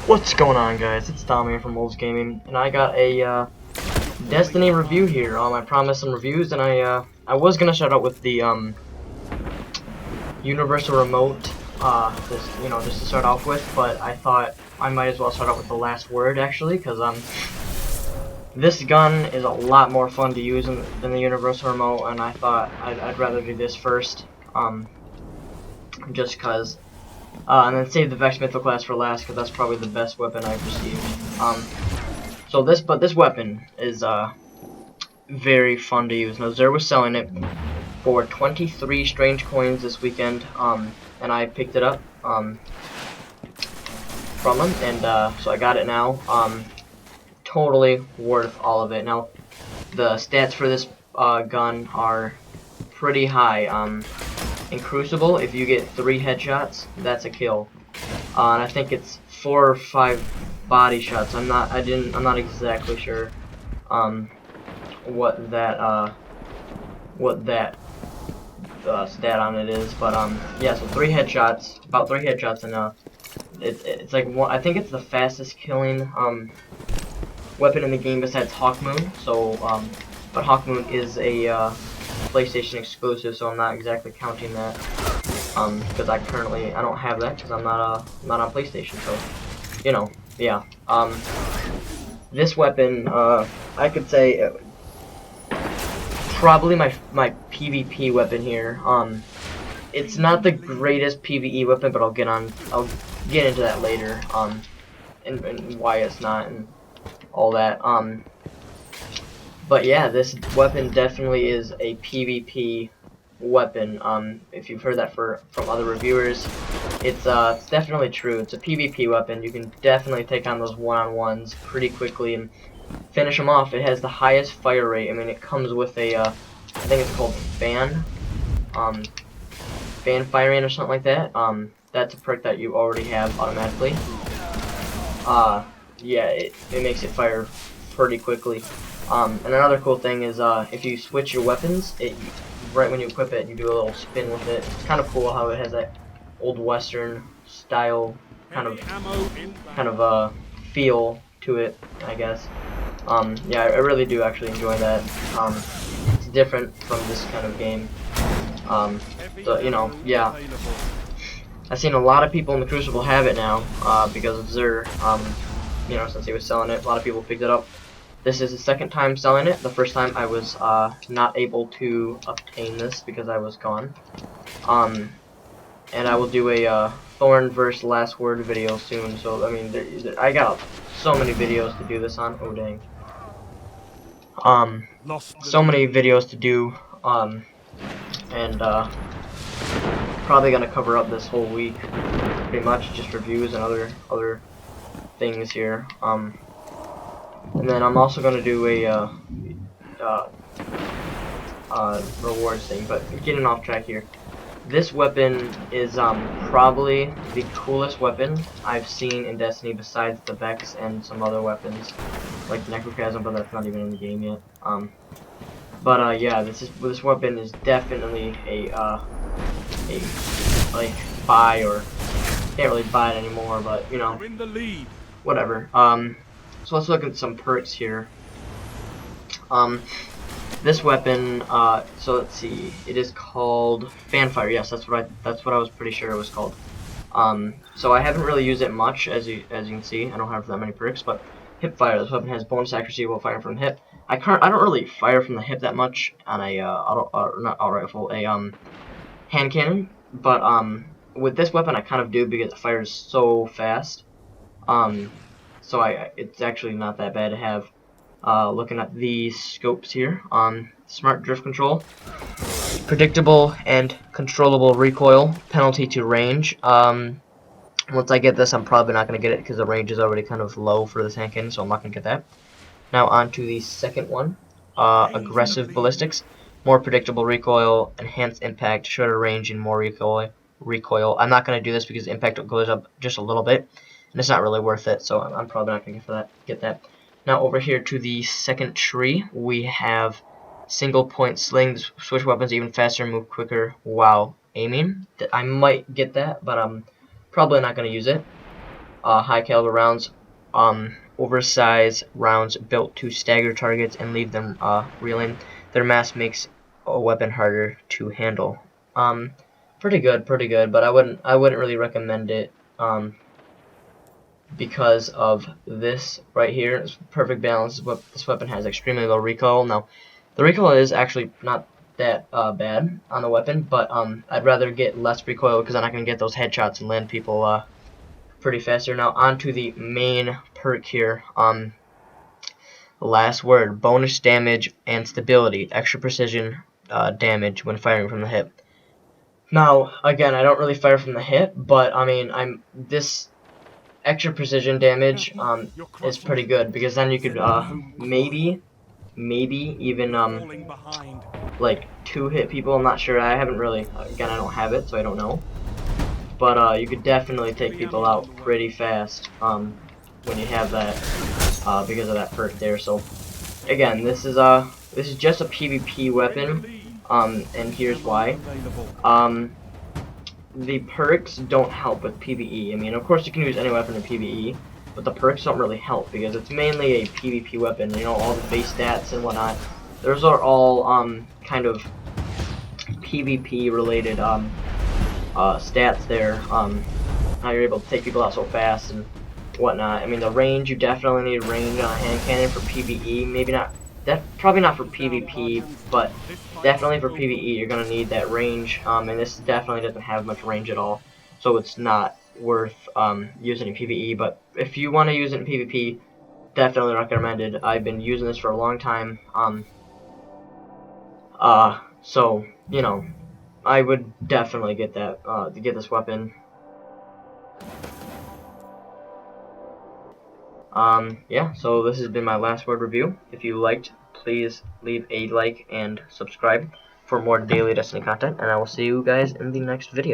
What's going on, guys? It's Tom here from Wolves Gaming, and I got a Destiny review here. I promised some reviews, and I was gonna start out with the Universal Remote, just to start off with, but I thought I might as well start out with the Last Word actually, because this gun is a lot more fun to use than the Universal Remote, and I thought I'd rather do this first, just because. And then save the Vex Mythical class for last, because that's probably the best weapon I've received. But this weapon is very fun to use. Now Zer was selling it for 23 strange coins this weekend, and I picked it up from him, and so I got it now. Totally worth all of it. Now the stats for this gun are pretty high. In Crucible, if you get 3 headshots, that's a kill. And I think it's 4 or 5 body shots. I'm not exactly sure what that stat on it is, but yeah, so 3 headshots, about 3 headshots, and it's like I think it's the fastest killing weapon in the game besides Hawkmoon. So but Hawkmoon is a PlayStation exclusive, so I'm not exactly counting that, because I don't have that because I'm not on PlayStation. So, you know, yeah. This weapon, I could say, probably my PvP weapon here. It's not the greatest PvE weapon, but I'll get into that later. And why it's not and all that. But yeah, this weapon definitely is a PvP weapon. If you've heard that from other reviewers, it's definitely true. It's a PvP weapon. You can definitely take on those one-on-ones pretty quickly and finish them off. It has the highest fire rate. I mean, it comes with a, I think it's called fan firing or something like that. That's a perk that you already have automatically. Yeah, it makes it fire pretty quickly. And another cool thing is if you switch your weapons, right when you equip it, you do a little spin with it. It's kind of cool how it has that old Western style kind of feel to it, I guess. Yeah, I really do actually enjoy that. It's different from this kind of game. So, you know, yeah. I've seen a lot of people in the Crucible have it now because of Zer. You know, since he was selling it, a lot of people picked it up. This is the second time selling it. The first time I was not able to obtain this because I was gone. And I will do a Thorn vs. Last Word video soon. So I mean, I got so many videos to do this on. Oh dang. So many videos to do. And probably gonna cover up this whole week, pretty much just reviews and other things here. And then I'm also going to do a rewards thing, but getting off track here. This weapon is probably the coolest weapon I've seen in Destiny besides the Vex and some other weapons like Necrochasm, but that's not even in the game yet. Yeah, this weapon is definitely a like buy, or can't really buy it anymore, but you know, whatever. So let's look at some perks here. This weapon, so let's see, it is called Fanfire. Yes, that's what I was pretty sure it was called. So I haven't really used it much, as you can see. I don't have that many perks, but Hipfire. This weapon has bonus accuracy while firing from the hip. I don't really fire from the hip that much on a not auto rifle, a hand cannon, but with this weapon I kind of do because it fires so fast. So it's actually not that bad to have. Looking at the scopes here, smart drift control, predictable and controllable recoil, penalty to range. Once I get this, I'm probably not going to get it because the range is already kind of low for this hand cannon, so I'm not going to get that. Now on to the second one, aggressive ballistics, more predictable recoil, enhanced impact, shorter range, and more recoil. I'm not going to do this because impact goes up just a little bit, and it's not really worth it, so I'm probably not going to get that. Now over here to the second tree, we have single point sling, switch weapons even faster, move quicker while aiming. I might get that, but I'm probably not going to use it. high caliber rounds, oversized rounds built to stagger targets and leave them reeling. Their mass makes a weapon harder to handle. Pretty good, but I wouldn't really recommend it because of this right here. It's perfect balance. This weapon has extremely low recoil. Now, the recoil is actually not that bad on the weapon, but I'd rather get less recoil because I'm not gonna get those headshots and land people pretty faster. Now onto the main perk here. Last word: bonus damage and stability, extra precision damage when firing from the hip. Now again, I don't really fire from the hip, but I mean this extra precision damage is pretty good because then you could maybe even like 2-hit people. I'm not sure. I haven't really, again, I don't have it, so I don't know. But you could definitely take people out pretty fast when you have that because of that perk there. So again, this is just a PvP weapon, and here's why. The perks don't help with PvE. I mean, of course you can use any weapon in PvE, but the perks don't really help because it's mainly a PvP weapon. You know, all the base stats and whatnot. Those are all kind of PvP related stats there. How you're able to take people out so fast and whatnot. I mean, the range, you definitely need range on a hand cannon for PvE. Maybe not. Probably not for PvP, but definitely for PvE, you're gonna need that range. And this definitely doesn't have much range at all, so it's not worth using in PvE. But if you want to use it in PvP, definitely recommended. I've been using this for a long time. So you know, I would definitely get that to get this weapon. Yeah, so this has been my last word review. If you liked, please leave a like and subscribe for more daily Destiny content, and I will see you guys in the next video.